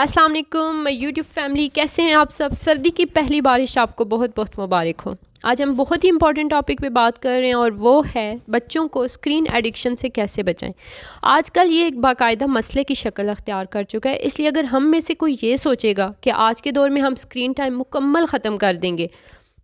अस्सलाम वालेकुम मैं यूट्यूब फैमिली, कैसे हैं आप सब। सर्दी की पहली बारिश आपको बहुत बहुत मुबारक हो। आज हम बहुत ही इंपॉर्टेंट टॉपिक पे बात कर रहे हैं और वो है बच्चों को स्क्रीन एडिक्शन से कैसे बचाएं। आजकल ये एक बाकायदा मसले की शक्ल अख्तियार कर चुका है, इसलिए अगर हम में से कोई ये सोचेगा कि आज के दौर में हम स्क्रीन टाइम मुकम्मल ख़त्म कर देंगे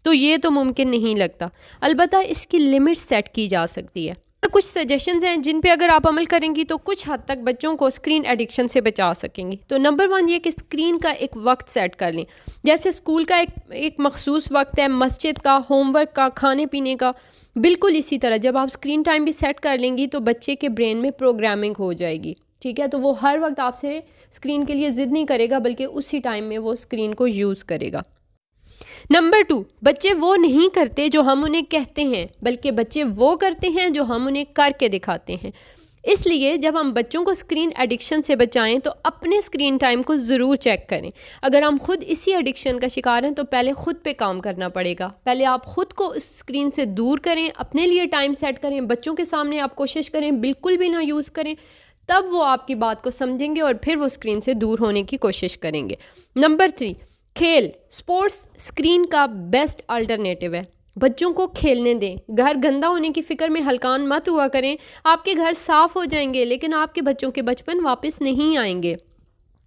तो ये तो मुमकिन नहीं लगता। अलबत्ता इसकी लिमिट सेट की जा सकती है। तो कुछ सजेशंस हैं जिन पे अगर आप अमल करेंगी तो कुछ हद तक बच्चों को स्क्रीन एडिक्शन से बचा सकेंगी। तो नंबर 1 ये कि स्क्रीन का एक वक्त सेट कर लें। जैसे स्कूल का एक मखसूस वक्त है, मस्जिद का, होमवर्क का, खाने पीने का, बिल्कुल इसी तरह जब आप स्क्रीन टाइम भी सेट कर लेंगी तो बच्चे के ब्रेन में प्रोग्रामिंग हो जाएगी। ठीक है, तो वो हर वक्त आपसे स्क्रीन के लिए ज़िद नहीं करेगा बल्कि उसी टाइम में वो स्क्रीन को यूज़ करेगा। नंबर 2, बच्चे वो नहीं करते जो हम उन्हें कहते हैं बल्कि बच्चे वो करते हैं जो हम उन्हें करके दिखाते हैं। इसलिए जब हम बच्चों को स्क्रीन एडिक्शन से बचाएं तो अपने स्क्रीन टाइम को ज़रूर चेक करें। अगर हम खुद इसी एडिक्शन का शिकार हैं तो पहले ख़ुद पे काम करना पड़ेगा। पहले आप ख़ुद को उस स्क्रीन से दूर करें, अपने लिए टाइम सेट करें। बच्चों के सामने आप कोशिश करें बिल्कुल भी ना यूज़ करें, तब वो आपकी बात को समझेंगे और फिर वो स्क्रीन से दूर होने की कोशिश करेंगे। नंबर 3, खेल, स्पोर्ट्स स्क्रीन का बेस्ट अल्टरनेटिव है। बच्चों को खेलने दें। घर गंदा होने की फ़िक्र में हलकान मत हुआ करें। आपके घर साफ़ हो जाएंगे लेकिन आपके बच्चों के बचपन वापस नहीं आएंगे।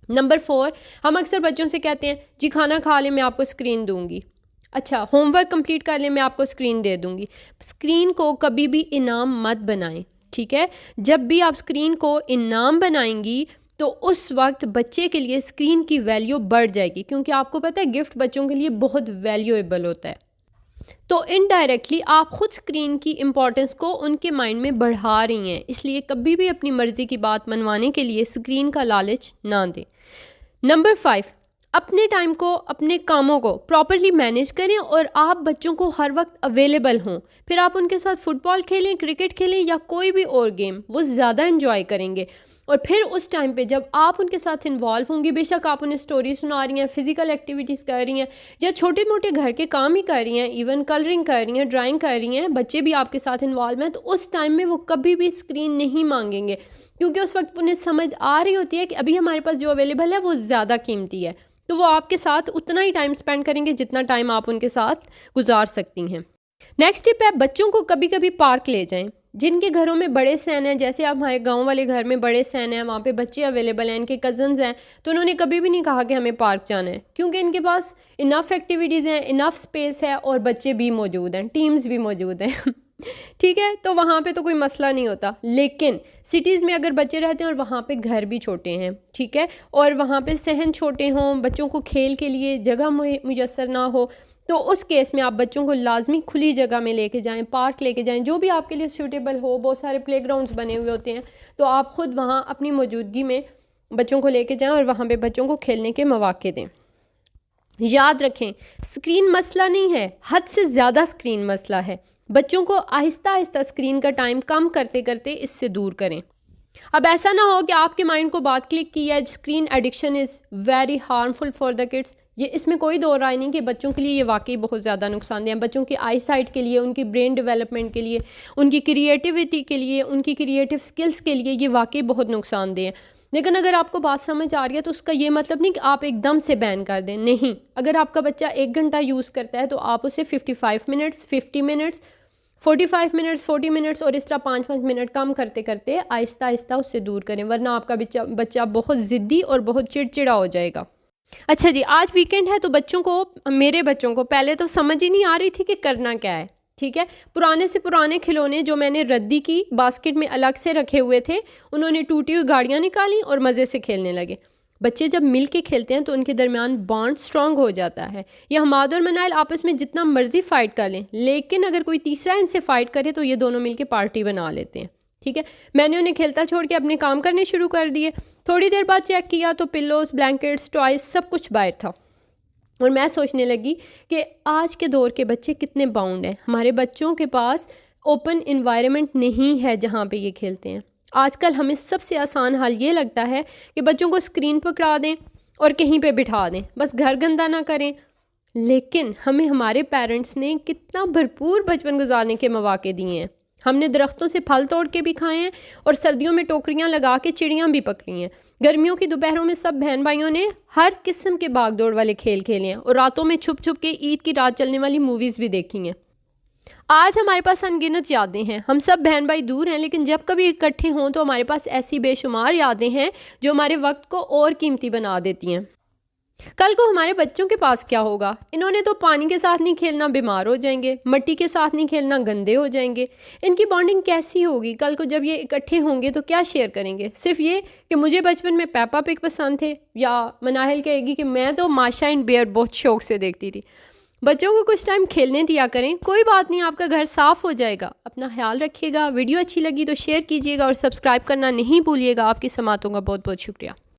नंबर 4, हम अक्सर बच्चों से कहते हैं जी खाना खा ले मैं आपको स्क्रीन दूंगी, अच्छा होमवर्क कंप्लीट कर ले मैं आपको स्क्रीन दे दूंगी। स्क्रीन को कभी भी इनाम मत बनाएं। ठीक है, जब भी आप स्क्रीन को इनाम बनाएंगी तो उस वक्त बच्चे के लिए स्क्रीन की वैल्यू बढ़ जाएगी, क्योंकि आपको पता है गिफ्ट बच्चों के लिए बहुत वैल्यूएबल होता है। तो इनडायरेक्टली आप ख़ुद स्क्रीन की इम्पोर्टेंस को उनके माइंड में बढ़ा रही हैं। इसलिए कभी भी अपनी मर्ज़ी की बात मनवाने के लिए स्क्रीन का लालच ना दें। नंबर 5, अपने टाइम को, अपने कामों को प्रॉपरली मैनेज करें और आप बच्चों को हर वक्त अवेलेबल हों। फिर आप उनके साथ फुटबॉल खेलें, क्रिकेट खेलें या कोई भी और गेम, वो ज़्यादा इंजॉय करेंगे। और फिर उस टाइम पे जब आप उनके साथ इन्वॉल्व होंगी, बेशक आप उन्हें स्टोरी सुना रही हैं, फ़िज़िकल एक्टिविटीज़ कर रही हैं या छोटे मोटे घर के काम ही कर रही हैं, इवन कलरिंग कर रही हैं, ड्राइंग कर रही हैं, बच्चे भी आपके साथ इन्वॉल्व हैं, तो उस टाइम में वो कभी भी स्क्रीन नहीं मांगेंगे, क्योंकि उस वक्त उन्हें समझ आ रही होती है कि अभी हमारे पास जो अवेलेबल है वो ज़्यादा कीमती है। तो वो आपके साथ उतना ही टाइम स्पेंड करेंगे जितना टाइम आप उनके साथ गुजार सकती हैं। नेक्स्ट टिप है, बच्चों को कभी कभी पार्क ले जाएं। जिनके घरों में बड़े सैन हैं, जैसे आप हमारे गांव वाले घर में बड़े सैन हैं, वहाँ पे बच्चे अवेलेबल हैं, इनके कज़न्स हैं, तो उन्होंने कभी भी नहीं कहा कि हमें पार्क जाना है, क्योंकि इनके पास इनफ एक्टिविटीज़ हैं, इनफ स्पेस है और बच्चे भी मौजूद हैं, टीम्स भी मौजूद हैं। ठीक है, तो वहाँ पे तो कोई मसला नहीं होता। लेकिन सिटीज़ में अगर बच्चे रहते हैं और वहाँ पे घर भी छोटे हैं, ठीक है, और वहाँ पे सहन छोटे हों, बच्चों को खेल के लिए जगह मुयस्सर ना हो, तो उस केस में आप बच्चों को लाजमी खुली जगह में लेके जाएं, पार्क लेके जाएं, जो भी आपके लिए सूटेबल हो। बहुत सारे प्लेग्राउंड्स बने हुए होते हैं, तो आप ख़ुद वहाँ अपनी मौजूदगी में बच्चों को लेके जाएं और वहाँ पे बच्चों को खेलने के मौके दें। याद रखें, स्क्रीन मसला नहीं है, हद से ज़्यादा स्क्रीन मसला है। बच्चों को आहिस्ता आहिस्ता स्क्रीन का टाइम कम करते करते इससे दूर करें। अब ऐसा ना हो कि आपके माइंड को बात क्लिक की है screen addiction is very harmful for the kids. ये इसमें कोई दो राय नहीं कि बच्चों के लिए ये वाकई बहुत ज़्यादा नुकसानदेह है। बच्चों की आई साइट के लिए, उनकी ब्रेन डेवलपमेंट के लिए, उनकी क्रिएटिविटी के लिए, उनकी क्रिएटिव स्किल्स के लिए ये वाकई बहुत नुकसानदेह है। लेकिन अगर आपको बात समझ आ रही है तो उसका ये मतलब नहीं कि आप एकदम से बैन कर दें। नहीं, अगर आपका बच्चा 1 घंटा यूज़ करता है तो आप उसे 55 मिनट्स, 50 मिनट्स, 45 मिनट्स, 40 मिनट्स और इस तरह 5-5 मिनट कम करते करते आहिस्ता आहिस्ता उससे दूर करें, वरना आपका बच्चा बहुत ज़िद्दी और बहुत चिड़चिड़ा हो जाएगा। अच्छा जी, आज वीकेंड है तो मेरे बच्चों को पहले तो समझ ही नहीं आ रही थी कि करना क्या है। ठीक है, पुराने से पुराने खिलौने जो मैंने रद्दी की बास्केट में अलग से रखे हुए थे, उन्होंने टूटी हुई गाड़ियाँ निकाली और मज़े से खेलने लगे। बच्चे जब मिल के खेलते हैं तो उनके दरमियान बॉन्ड स्ट्रांग हो जाता है। यह हमाद और मनाइल आपस में जितना मर्जी फ़ाइट कर लें, लेकिन अगर कोई तीसरा इनसे फ़ाइट करे तो ये दोनों मिल के पार्टी बना लेते हैं। ठीक है, मैंने उन्हें खेलता छोड़ के अपने काम करने शुरू कर दिए। थोड़ी देर बाद चेक किया तो पिल्लोज़, ब्लैंकेट्स, टॉयज़ सब कुछ बाहर था और मैं सोचने लगी कि आज के दौर के बच्चे कितने बाउंड हैं। हमारे बच्चों के पास ओपन इन्वायरमेंट नहीं है जहाँ पे ये खेलते हैं। आजकल हमें सबसे आसान हल ये लगता है कि बच्चों को स्क्रीन पकड़ा दें और कहीं पे बिठा दें, बस घर गंदा ना करें। लेकिन हमें हमारे पेरेंट्स ने कितना भरपूर बचपन गुजारने के मौके दिए हैं। हमने दरख्तों से फल तोड़ के भी खाए हैं और सर्दियों में टोकरियां लगा के चिड़ियां भी पकड़ी हैं। गर्मियों की दोपहरों में सब बहन भाइयों ने हर किस्म के भाग दौड़ वाले खेल खेले हैं और रातों में छुप छुप के ईद की रात चलने वाली मूवीज़ भी देखी हैं। आज हमारे पास अनगिनत यादें हैं। हम सब बहन भाई दूर हैं, लेकिन जब कभी इकट्ठे हों तो हमारे पास ऐसी बेशुमार यादें हैं जो हमारे वक्त को और कीमती बना देती हैं। कल को हमारे बच्चों के पास क्या होगा? इन्होंने तो पानी के साथ नहीं खेलना, बीमार हो जाएंगे, मिट्टी के साथ नहीं खेलना, गंदे हो जाएंगे। इनकी बॉन्डिंग कैसी होगी? कल को जब ये इकट्ठे होंगे तो क्या शेयर करेंगे? सिर्फ ये कि मुझे बचपन में पेपा पिग पसंद थे, या मनाहिल कहेगी कि मैं तो माशा एंड बेयर बहुत शौक से देखती थी। बच्चों को कुछ टाइम खेलने दिया करें, कोई बात नहीं, आपका घर साफ़ हो जाएगा। अपना ख्याल रखिएगा। वीडियो अच्छी लगी तो शेयर कीजिएगा और सब्सक्राइब करना नहीं भूलिएगा। आपकी समातों का बहुत बहुत शुक्रिया।